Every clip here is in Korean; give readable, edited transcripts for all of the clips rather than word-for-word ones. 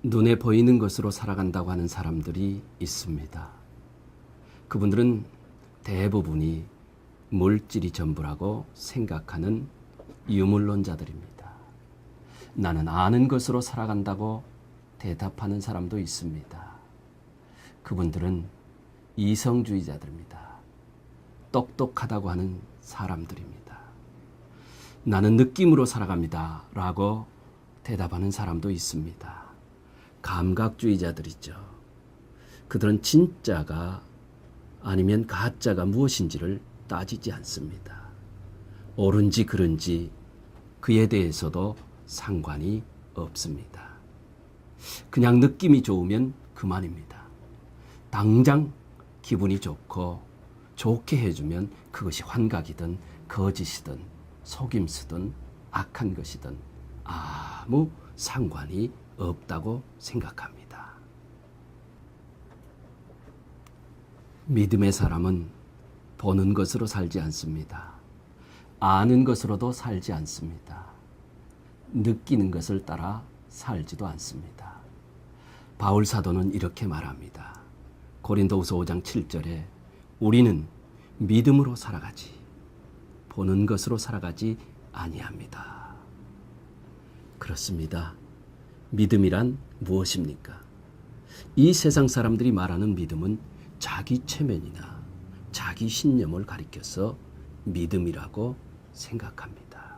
눈에 보이는 것으로 살아간다고 하는 사람들이 있습니다. 그분들은 대부분이 물질이 전부라고 생각하는 유물론자들입니다. 나는 아는 것으로 살아간다고 대답하는 사람도 있습니다. 그분들은 이성주의자들입니다. 똑똑하다고 하는 사람들입니다. 나는 느낌으로 살아갑니다 라고 대답하는 사람도 있습니다. 감각주의자들이죠. 그들은 진짜가 아니면 가짜가 무엇인지를 따지지 않습니다. 옳은지 그른지 그에 대해서도 상관이 없습니다. 그냥 느낌이 좋으면 그만입니다. 당장 기분이 좋고 좋게 해주면 그것이 환각이든 거짓이든 속임수든 악한 것이든 아무 상관이 없다고 생각합니다. 믿음의 사람은 보는 것으로 살지 않습니다. 아는 것으로도 살지 않습니다. 느끼는 것을 따라 살지도 않습니다. 바울 사도는 이렇게 말합니다. 고린도후서 5장 7절에 우리는 믿음으로 살아가지 보는 것으로 살아가지 아니합니다. 그렇습니다. 믿음이란 무엇입니까? 이 세상 사람들이 말하는 믿음은 자기 체면이나 자기 신념을 가리켜서 믿음이라고 생각합니다.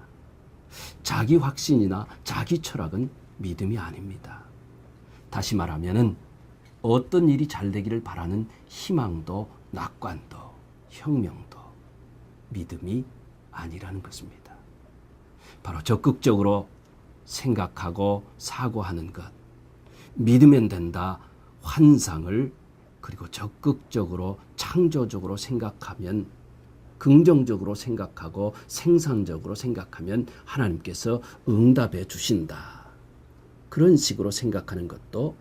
자기 확신이나 자기 철학은 믿음이 아닙니다. 다시 말하면은 어떤 일이 잘 되기를 바라는 희망도 낙관도 혁명도 믿음이 아니라는 것입니다. 바로 적극적으로 생각하고 사고하는 것, 믿으면 된다 환상을 그리고 적극적으로 창조적으로 생각하면 긍정적으로 생각하고 생산적으로 생각하면 하나님께서 응답해 주신다. 그런 식으로 생각하는 것도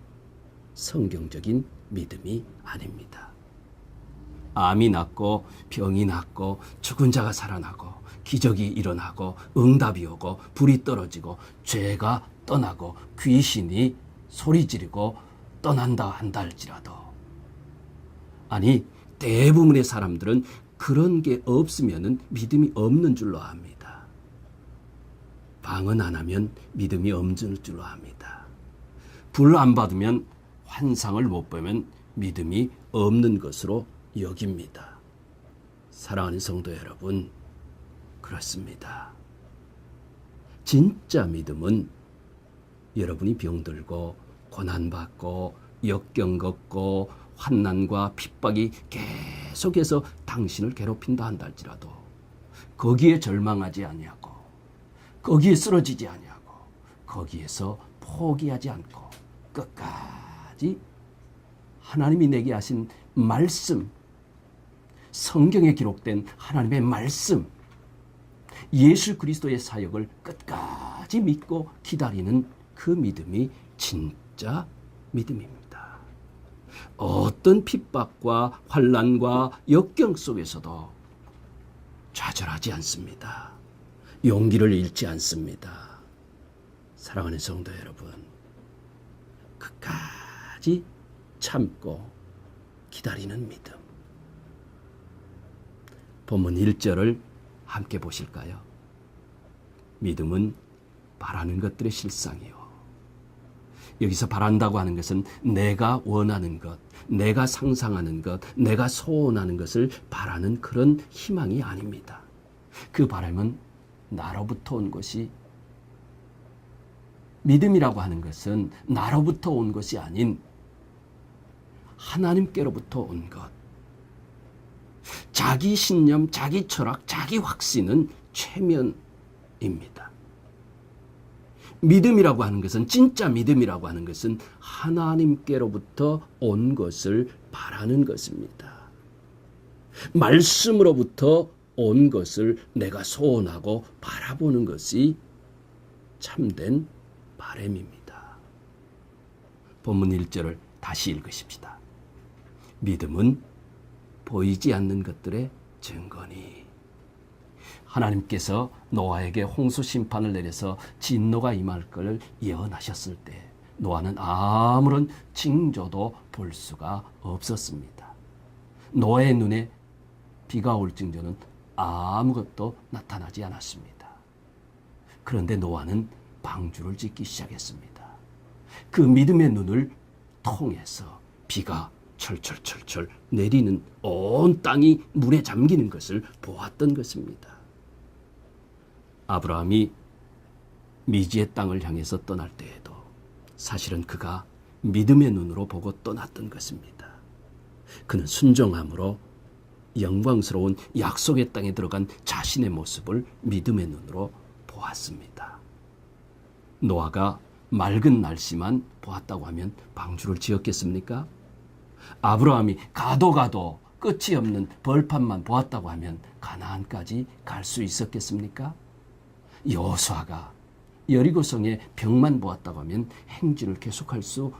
성경적인 믿음이 아닙니다. 암이 낫고 병이 낫고 죽은 자가 살아나고 기적이 일어나고 응답이 오고 불이 떨어지고 죄가 떠나고 귀신이 소리 지르고 떠난다 한다 할지라도 아니 대부분의 사람들은 그런 게 없으면 믿음이 없는 줄로 압니다. 방언 안 하면 믿음이 없는 줄로 압니다. 불 안 받으면 환상을 못 보면 믿음이 없는 것으로 여깁니다. 사랑하는 성도 여러분, 그렇습니다. 진짜 믿음은 여러분이 병들고 고난받고 역경 겪고 환난과 핍박이 계속해서 당신을 괴롭힌다 한다 할지라도 거기에 절망하지 아니하고 거기에 쓰러지지 아니하고 거기에서 포기하지 않고 끝까지 하나님이 내게 하신 말씀, 성경에 기록된 하나님의 말씀, 예수 그리스도의 사역을 끝까지 믿고 기다리는 그 믿음이 진짜 믿음입니다. 어떤 핍박과 환난과 역경 속에서도 좌절하지 않습니다. 용기를 잃지 않습니다. 사랑하는 성도 여러분, 끝까지 참고 기다리는 믿음. 본문 1절을 함께 보실까요? 믿음은 바라는 것들의 실상이요. 여기서 바란다고 하는 것은 내가 원하는 것, 내가 상상하는 것, 내가 소원하는 것을 바라는 그런 희망이 아닙니다. 그 바람은 나로부터 온 것이 믿음이라고 하는 것은 나로부터 온 것이 아닌 하나님께로부터 온 것. 자기 신념, 자기 철학, 자기 확신은 최면입니다. 믿음이라고 하는 것은 진짜 믿음이라고 하는 것은 하나님께로부터 온 것을 바라는 것입니다. 말씀으로부터 온 것을 내가 소원하고 바라보는 것이 참된 바람입니다. 본문 1절을 다시 읽으십시다. 믿음은 보이지 않는 것들의 증거니. 하나님께서 노아에게 홍수 심판을 내려서 진노가 임할 것을 예언하셨을 때 노아는 아무런 징조도 볼 수가 없었습니다. 노아의 눈에 비가 올 징조는 아무것도 나타나지 않았습니다. 그런데 노아는 방주를 짓기 시작했습니다. 그 믿음의 눈을 통해서 비가 철철철철 내리는 온 땅이 물에 잠기는 것을 보았던 것입니다. 아브라함이 미지의 땅을 향해서 떠날 때에도 사실은 그가 믿음의 눈으로 보고 떠났던 것입니다. 그는 순종함으로 영광스러운 약속의 땅에 들어간 자신의 모습을 믿음의 눈으로 보았습니다. 노아가 맑은 날씨만 보았다고 하면 방주를 지었겠습니까? 아브라함이 가도 끝이 없는 벌판만 보았다고 하면 가나안까지 갈 수 있었겠습니까? 여호수아가 여리고성의 벽만 보았다고 하면 행진을 계속할 수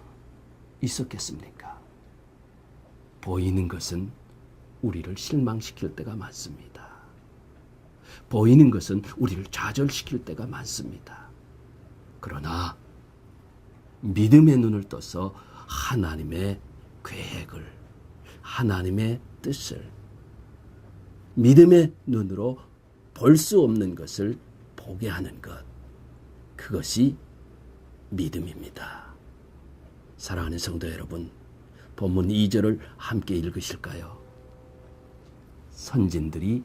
있었겠습니까? 보이는 것은 우리를 실망시킬 때가 많습니다. 보이는 것은 우리를 좌절시킬 때가 많습니다. 그러나 믿음의 눈을 떠서 하나님의 계획을, 하나님의 뜻을 믿음의 눈으로 볼 수 없는 것을 보게 하는 것, 그것이 믿음입니다. 사랑하는 성도 여러분, 본문 2절을 함께 읽으실까요? 선진들이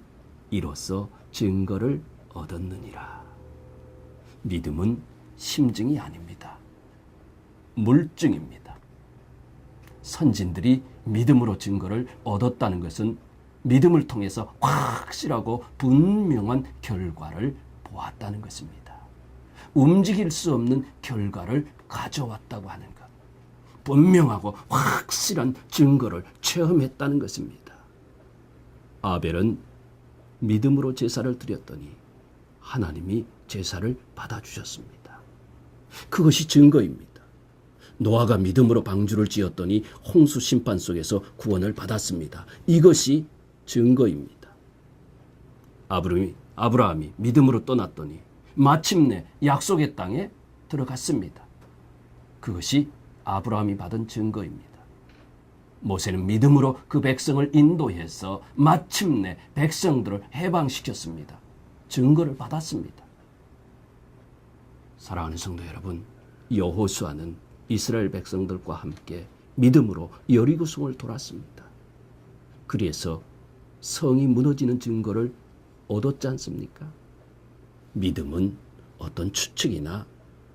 이로써 증거를 얻었느니라. 믿음은 심증이 아닙니다. 물증입니다. 선진들이 믿음으로 증거를 얻었다는 것은 믿음을 통해서 확실하고 분명한 결과를 보았다는 것입니다. 움직일 수 없는 결과를 가져왔다고 하는 것, 분명하고 확실한 증거를 체험했다는 것입니다. 아벨은 믿음으로 제사를 드렸더니 하나님이 제사를 받아주셨습니다. 그것이 증거입니다. 노아가 믿음으로 방주를 지었더니 홍수 심판 속에서 구원을 받았습니다. 이것이 증거입니다. 아브라함이 믿음으로 떠났더니 마침내 약속의 땅에 들어갔습니다. 그것이 아브라함이 받은 증거입니다. 모세는 믿음으로 그 백성을 인도해서 마침내 백성들을 해방시켰습니다. 증거를 받았습니다. 사랑하는 성도 여러분, 여호수아는 이스라엘 백성들과 함께 믿음으로 여리고성을 돌았습니다. 그래서 성이 무너지는 증거를 얻었지 않습니까? 믿음은 어떤 추측이나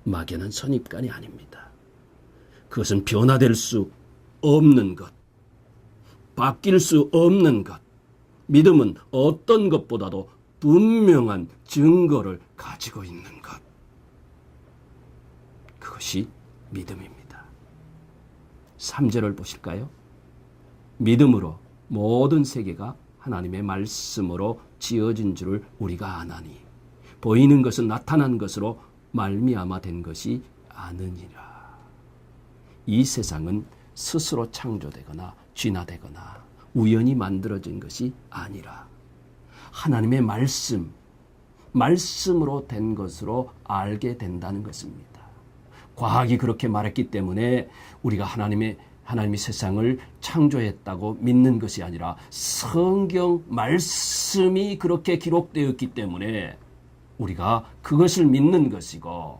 막연한 선입관이 아닙니다. 그것은 변화될 수 없는 것, 바뀔 수 없는 것, 믿음은 어떤 것보다도 분명한 증거를 가지고 있는 것, 그것이 믿음입니다. 3절을 보실까요? 믿음으로 모든 세계가 하나님의 말씀으로 지어진 줄을 우리가 아나니 보이는 것은 나타난 것으로 말미암아 된 것이 아느니라. 이 세상은 스스로 창조되거나 진화되거나 우연히 만들어진 것이 아니라 하나님의 말씀으로 된 것으로 알게 된다는 것입니다. 과학이 그렇게 말했기 때문에 우리가 하나님이 세상을 창조했다고 믿는 것이 아니라 성경 말씀이 그렇게 기록되었기 때문에 우리가 그것을 믿는 것이고,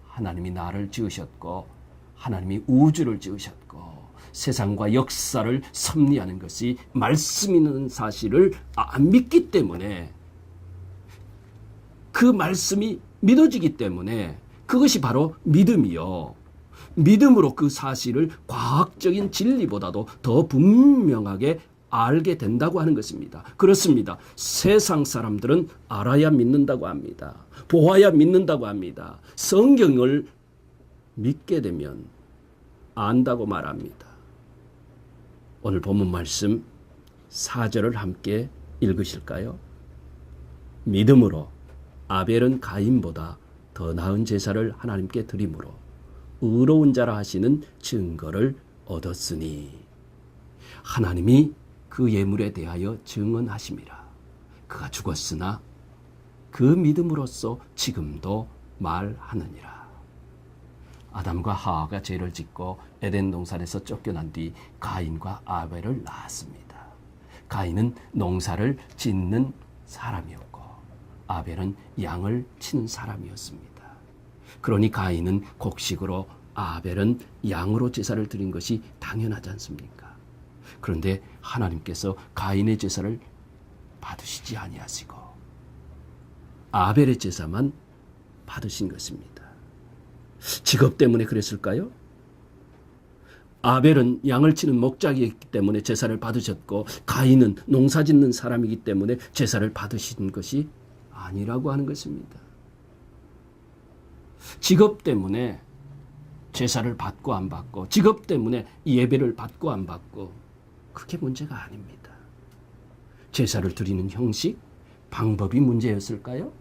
하나님이 나를 지으셨고 하나님이 우주를 지으셨고 세상과 역사를 섭리하는 것이 말씀이라는 사실을 안 믿기 때문에, 그 말씀이 믿어지기 때문에 그것이 바로 믿음이요. 믿음으로 그 사실을 과학적인 진리보다도 더 분명하게 알게 된다고 하는 것입니다. 그렇습니다. 세상 사람들은 알아야 믿는다고 합니다. 보아야 믿는다고 합니다. 성경을 믿게 되면 안다고 말합니다. 오늘 본문 말씀 4절을 함께 읽으실까요? 믿음으로 아벨은 가인보다 더 나은 제사를 하나님께 드림으로 의로운 자라 하시는 증거를 얻었으니, 하나님이 그 예물에 대하여 증언하심이라. 그가 죽었으나 그 믿음으로써 지금도 말하느니라. 아담과 하와가 죄를 짓고 에덴 동산에서 쫓겨난 뒤 가인과 아벨을 낳았습니다. 가인은 농사를 짓는 사람이었고 아벨은 양을 치는 사람이었습니다. 그러니 가인은 곡식으로 아벨은 양으로 제사를 드린 것이 당연하지 않습니까? 그런데 하나님께서 가인의 제사를 받으시지 아니하시고 아벨의 제사만 받으신 것입니다. 직업 때문에 그랬을까요? 아벨은 양을 치는 목자이기 때문에 제사를 받으셨고 가인은 농사 짓는 사람이기 때문에 제사를 받으신 것이 아니라고 하는 것입니다. 직업 때문에 제사를 받고 안 받고, 직업 때문에 예배를 받고 안 받고, 그게 문제가 아닙니다. 제사를 드리는 형식, 방법이 문제였을까요?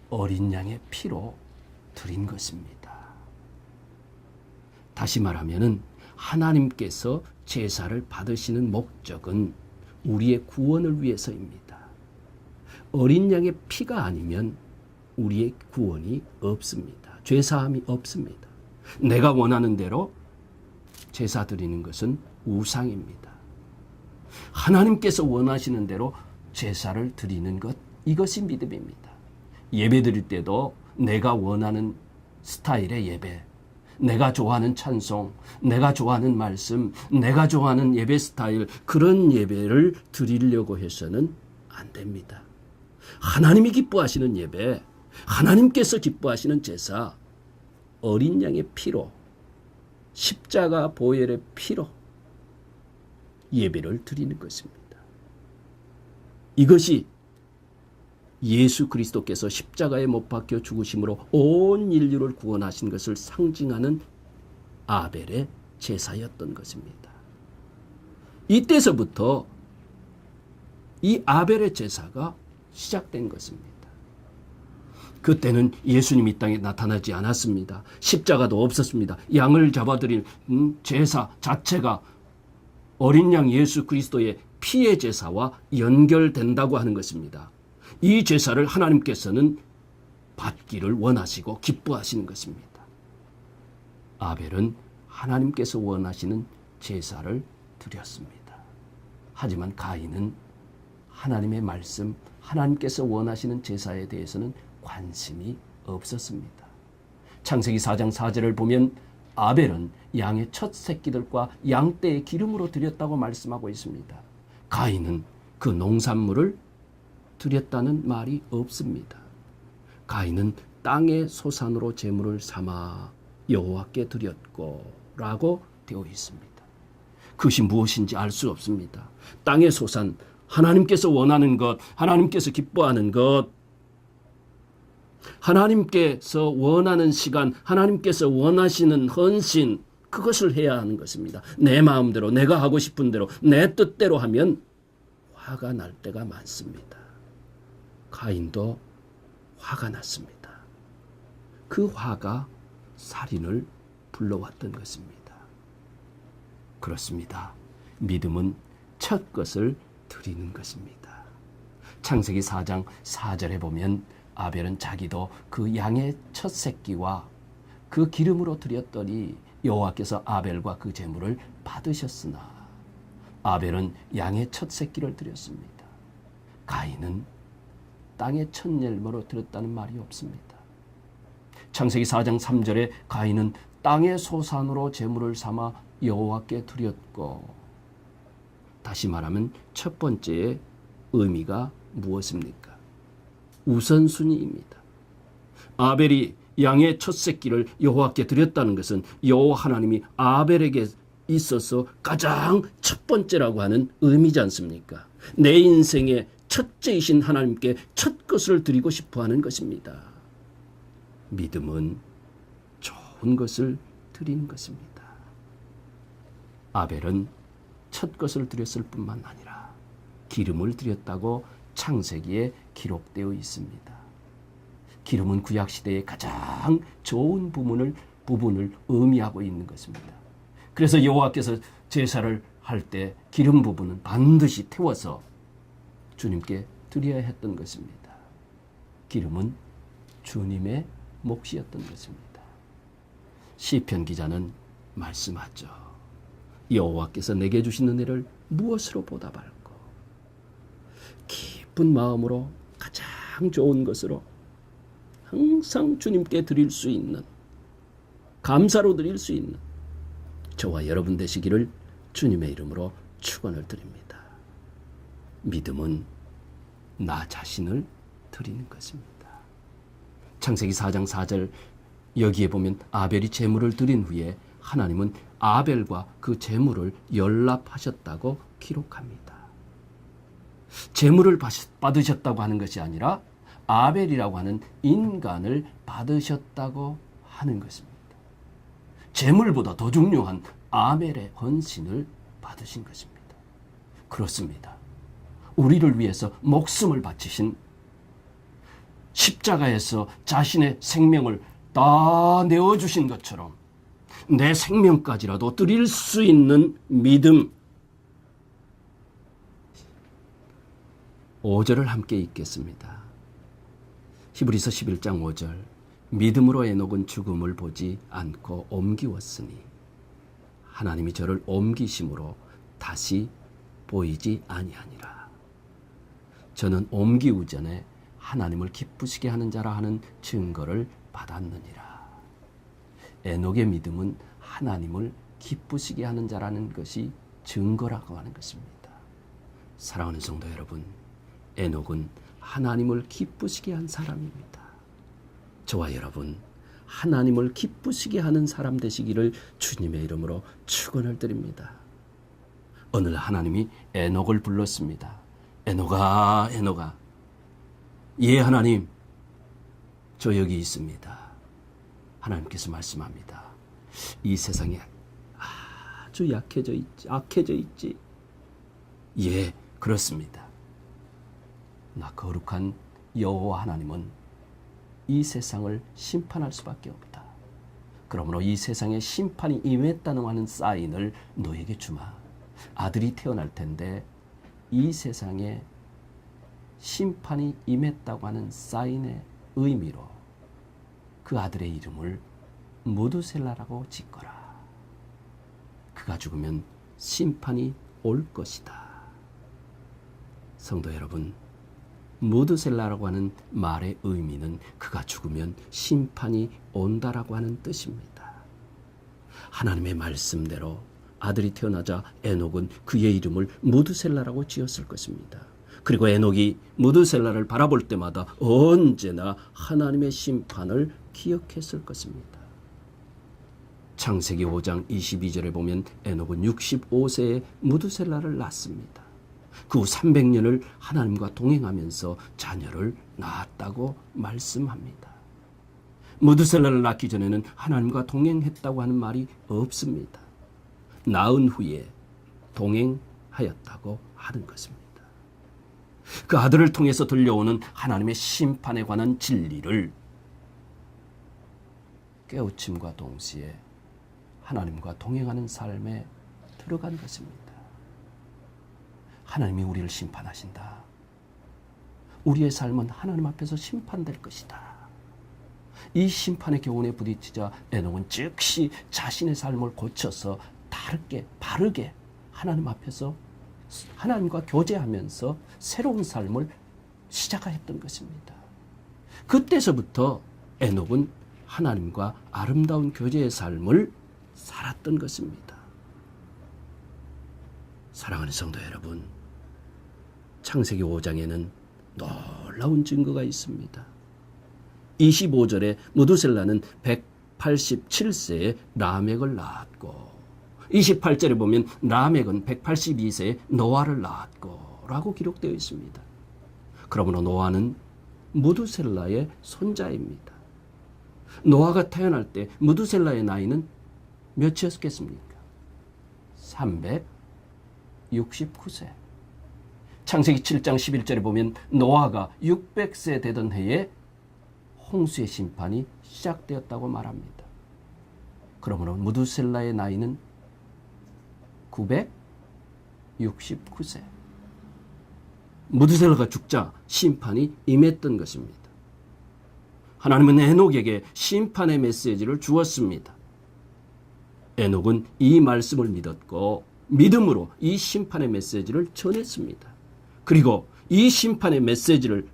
어린 양의 피로 드린 것입니다. 다시 말하면은 하나님께서 제사를 받으시는 목적은 우리의 구원을 위해서입니다. 어린 양의 피가 아니면 우리의 구원이 없습니다. 죄사함이 없습니다. 내가 원하는 대로 제사 드리는 것은 우상입니다. 하나님께서 원하시는 대로 제사를 드리는 것, 이것이 믿음입니다. 예배 드릴 때도 내가 원하는 스타일의 예배, 내가 좋아하는 찬송, 내가 좋아하는 말씀, 내가 좋아하는 예배 스타일, 그런 예배를 드리려고 해서는 안 됩니다. 하나님이 기뻐하시는 예배, 하나님께서 기뻐하시는 제사, 어린 양의 피로, 십자가 보혈의 피로 예배를 드리는 것입니다. 이것이 예수 그리스도께서 십자가에 못 박혀 죽으심으로 온 인류를 구원하신 것을 상징하는 아벨의 제사였던 것입니다. 이때서부터 이 아벨의 제사가 시작된 것입니다. 그때는 예수님이 이 땅에 나타나지 않았습니다. 십자가도 없었습니다. 양을 잡아드릴 제사 자체가 어린 양 예수 그리스도의 피의 제사와 연결된다고 하는 것입니다. 이 제사를 하나님께서는 받기를 원하시고 기뻐하시는 것입니다. 아벨은 하나님께서 원하시는 제사를 드렸습니다. 하지만 가인은 하나님의 말씀, 하나님께서 원하시는 제사에 대해서는 관심이 없었습니다. 창세기 4장 4절을 보면 아벨은 양의 첫 새끼들과 양떼의 기름으로 드렸다고 말씀하고 있습니다. 가인은 그 농산물을 드렸다는 말이 없습니다. 가인은 땅의 소산으로 제물을 삼아 여호와께 드렸고 라고 되어 있습니다. 그것이 무엇인지 알 수 없습니다. 땅의 소산, 하나님께서 원하는 것, 하나님께서 기뻐하는 것, 하나님께서 원하는 시간, 하나님께서 원하시는 헌신, 그것을 해야 하는 것입니다. 내 마음대로, 내가 하고 싶은 대로, 내 뜻대로 하면 화가 날 때가 많습니다. 가인도 화가 났습니다. 그 화가 살인을 불러왔던 것입니다. 그렇습니다. 믿음은 첫 것을 드리는 것입니다. 창세기 4장 4절에 보면 아벨은 자기도 그 양의 첫 새끼와 그 기름으로 드렸더니 여호와께서 아벨과 그 제물을 받으셨으나 아벨은 양의 첫 새끼를 드렸습니다. 가인은 땅의 첫 열매로 드렸다는 말이 없습니다. 창세기 4장 3절에 가인은 땅의 소산으로 제물을 삼아 여호와께 드렸고, 다시 말하면 첫 번째의 의미가 무엇입니까? 우선순위입니다. 아벨이 양의 첫 새끼를 여호와께 드렸다는 것은 여호와 하나님이 아벨에게 있어서 가장 첫 번째라고 하는 의미지 않습니까? 내 인생의 첫째이신 하나님께 첫 것을 드리고 싶어 하는 것입니다. 믿음은 좋은 것을 드리는 것입니다. 아벨은 첫 것을 드렸을 뿐만 아니라 기름을 드렸다고 창세기에 기록되어 있습니다. 기름은 구약시대의 가장 좋은 부분을 의미하고 있는 것입니다. 그래서 여호와께서 제사를 할 때 기름 부분은 반드시 태워서 주님께 드려야 했던 것입니다. 기름은 주님의 몫이었던 것입니다. 시편 기자는 말씀하죠. 여호와께서 내게 주신 은혜를 무엇으로 보답할꼬? 기쁜 마음으로 가장 좋은 것으로 항상 주님께 드릴 수 있는, 감사로 드릴 수 있는 저와 여러분 되시기를 주님의 이름으로 축원을 드립니다. 믿음은 나 자신을 드리는 것입니다. 창세기 4장 4절 여기에 보면 아벨이 제물을 드린 후에 하나님은 아벨과 그 제물을 연락하셨다고 기록합니다. 제물을 받으셨다고 하는 것이 아니라 아벨이라고 하는 인간을 받으셨다고 하는 것입니다. 제물보다 더 중요한 아벨의 헌신을 받으신 것입니다. 그렇습니다. 우리를 위해서 목숨을 바치신, 십자가에서 자신의 생명을 다 내어주신 것처럼 내 생명까지라도 드릴 수 있는 믿음. 5절을 함께 읽겠습니다. 히브리서 11장 5절. 믿음으로 에녹은 죽음을 보지 않고 옮기웠으니 하나님이 저를 옮기심으로 다시 보이지 아니하니라. 저는 옮기기 전에 하나님을 기쁘시게 하는 자라 하는 증거를 받았느니라. 에녹의 믿음은 하나님을 기쁘시게 하는 자라는 것이 증거라고 하는 것입니다. 사랑하는 성도 여러분, 에녹은 하나님을 기쁘시게 한 사람입니다. 저와 여러분, 하나님을 기쁘시게 하는 사람 되시기를 주님의 이름으로 축원을 드립니다. 오늘 하나님이 에녹을 불렀습니다. 에녹아, 에녹아. 예, 하나님, 저 여기 있습니다. 하나님께서 말씀합니다. 이 세상에 아주 약해져 있지, 악해져 있지. 예, 그렇습니다. 나 거룩한 여호와 하나님은 이 세상을 심판할 수밖에 없다. 그러므로 이 세상에 심판이 임했다는 하는 사인을 너에게 주마. 아들이 태어날 텐데 이 세상에 심판이 임했다고 하는 사인의 의미로 그 아들의 이름을 무두셀라라고 짓거라. 그가 죽으면 심판이 올 것이다. 성도 여러분, 무두셀라라고 하는 말의 의미는 그가 죽으면 심판이 온다라고 하는 뜻입니다. 하나님의 말씀대로 아들이 태어나자 에녹은 그의 이름을 무두셀라라고 지었을 것입니다. 그리고 에녹이 무두셀라를 바라볼 때마다 언제나 하나님의 심판을 기억했을 것입니다. 창세기 5장 22절에 보면 에녹은 65세에 무두셀라를 낳습니다. 그 후 300년을 하나님과 동행하면서 자녀를 낳았다고 말씀합니다. 무두셀라를 낳기 전에는 하나님과 동행했다고 하는 말이 없습니다. 낳은 후에 동행하였다고 하는 것입니다. 그 아들을 통해서 들려오는 하나님의 심판에 관한 진리를 깨우침과 동시에 하나님과 동행하는 삶에 들어간 것입니다. 하나님이 우리를 심판하신다. 우리의 삶은 하나님 앞에서 심판될 것이다. 이 심판의 교훈에 부딪히자 에녹은 즉시 자신의 삶을 고쳐서 바르게 하나님 앞에서 하나님과 교제하면서 새로운 삶을 시작했던 것입니다. 그때서부터 에녹은 하나님과 아름다운 교제의 삶을 살았던 것입니다. 사랑하는 성도 여러분, 창세기 5장에는 놀라운 증거가 있습니다. 25절에 무두셀라는 187세에 라멕을 낳았고 28절에 보면 라멕은 182세에 노아를 낳았고 라고 기록되어 있습니다. 그러므로 노아는 무두셀라의 손자입니다. 노아가 태어날 때 무두셀라의 나이는 몇이었겠습니까? 369세. 창세기 7장 11절에 보면 노아가 600세 되던 해에 홍수의 심판이 시작되었다고 말합니다. 그러므로 무두셀라의 나이는 969세. 무두셀라가 죽자 심판이 임했던 것입니다. 하나님은 에녹에게 심판의 메시지를 주었습니다. 에녹은 이 말씀을 믿었고 믿음으로 이 심판의 메시지를 전했습니다. 그리고 이 심판의 메시지를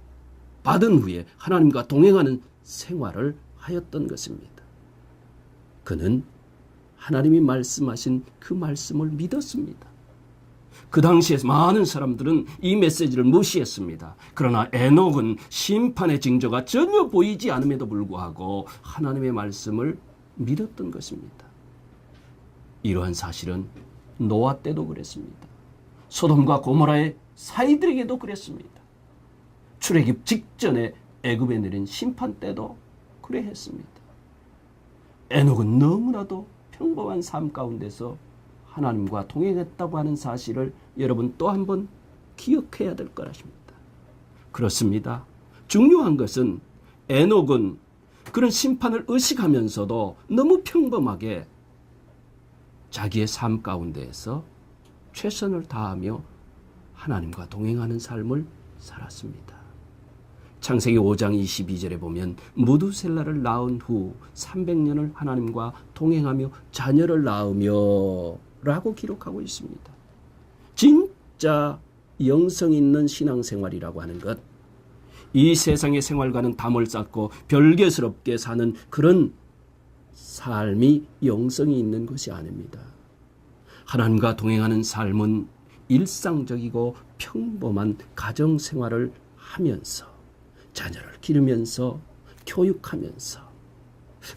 받은 후에 하나님과 동행하는 생활을 하였던 것입니다. 그는 하나님이 말씀하신 그 말씀을 믿었습니다. 그 당시에 많은 사람들은 이 메시지를 무시했습니다. 그러나 에녹은 심판의 징조가 전혀 보이지 않음에도 불구하고 하나님의 말씀을 믿었던 것입니다. 이러한 사실은 노아 때도 그랬습니다. 소돔과 고모라의 사이들에게도 그랬습니다. 출애굽 직전에 애굽에 내린 심판 때도 그래 했습니다. 에녹은 너무나도 평범한 삶 가운데서 하나님과 동행했다고 하는 사실을 여러분 또 한 번 기억해야 될 것입니다. 그렇습니다. 중요한 것은 에녹은 그런 심판을 의식하면서도 너무 평범하게 자기의 삶 가운데에서 최선을 다하며 하나님과 동행하는 삶을 살았습니다. 창세기 5장 22절에 보면 무두셀라를 낳은 후 300년을 하나님과 동행하며 자녀를 낳으며 라고 기록하고 있습니다. 진짜 영성 있는 신앙생활이라고 하는 것, 이 세상의 생활과는 담을 쌓고 별개스럽게 사는 그런 삶이 영성이 있는 것이 아닙니다. 하나님과 동행하는 삶은 일상적이고 평범한 가정생활을 하면서 자녀를 기르면서 교육하면서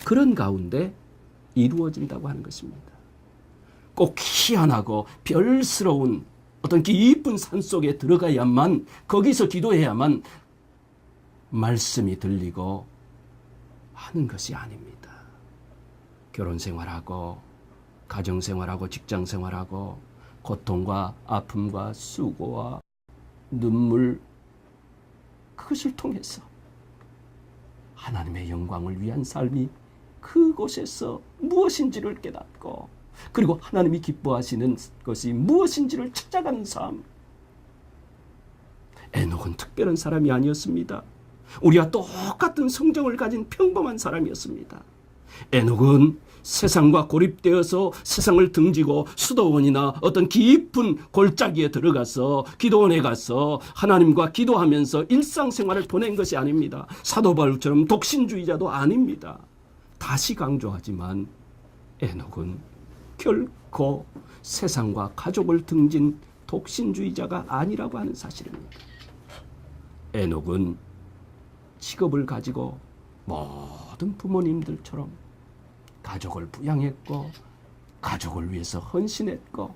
그런 가운데 이루어진다고 하는 것입니다. 꼭 희한하고 별스러운 어떤 깊은 산 속에 들어가야만, 거기서 기도해야만 말씀이 들리고 하는 것이 아닙니다. 결혼생활하고 가정생활하고 직장생활하고 고통과 아픔과 수고와 눈물, 그것을 통해서 하나님의 영광을 위한 삶이 그곳에서 무엇인지를 깨닫고, 그리고 하나님이 기뻐하시는 것이 무엇인지를 찾아가는 삶. 에녹은 특별한 사람이 아니었습니다. 우리와 똑같은 성정을 가진 평범한 사람이었습니다. 에녹은 세상과 고립되어서 세상을 등지고 수도원이나 어떤 깊은 골짜기에 들어가서 기도원에 가서 하나님과 기도하면서 일상생활을 보낸 것이 아닙니다. 사도 바울처럼 독신주의자도 아닙니다. 다시 강조하지만 에녹은 결코 세상과 가족을 등진 독신주의자가 아니라고 하는 사실입니다. 에녹은 직업을 가지고 모든 부모님들처럼 가족을 부양했고 가족을 위해서 헌신했고,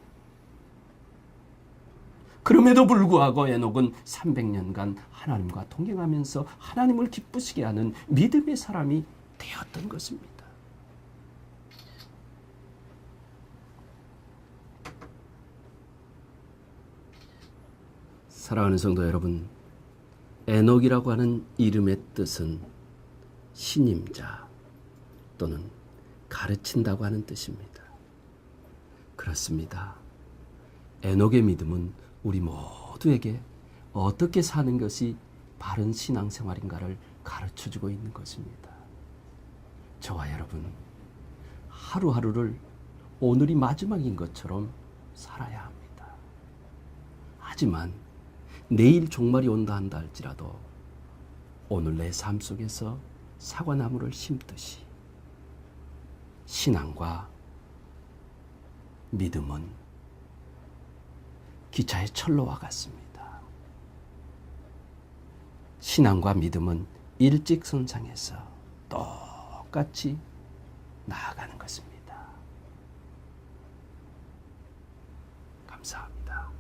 그럼에도 불구하고 에녹은 300년간 하나님과 동행하면서 하나님을 기쁘시게 하는 믿음의 사람이 되었던 것입니다. 사랑하는 성도 여러분, 에녹이라고 하는 이름의 뜻은 신임자 또는 가르친다고 하는 뜻입니다. 그렇습니다. 에녹의 믿음은 우리 모두에게 어떻게 사는 것이 바른 신앙생활인가를 가르쳐주고 있는 것입니다. 저와 여러분, 하루하루를 오늘이 마지막인 것처럼 살아야 합니다. 하지만 내일 종말이 온다 한다 할지라도 오늘 내 삶 속에서 사과나무를 심듯이 신앙과 믿음은 기차의 철로와 같습니다. 신앙과 믿음은 일직선상에서 똑같이 나아가는 것입니다. 감사합니다.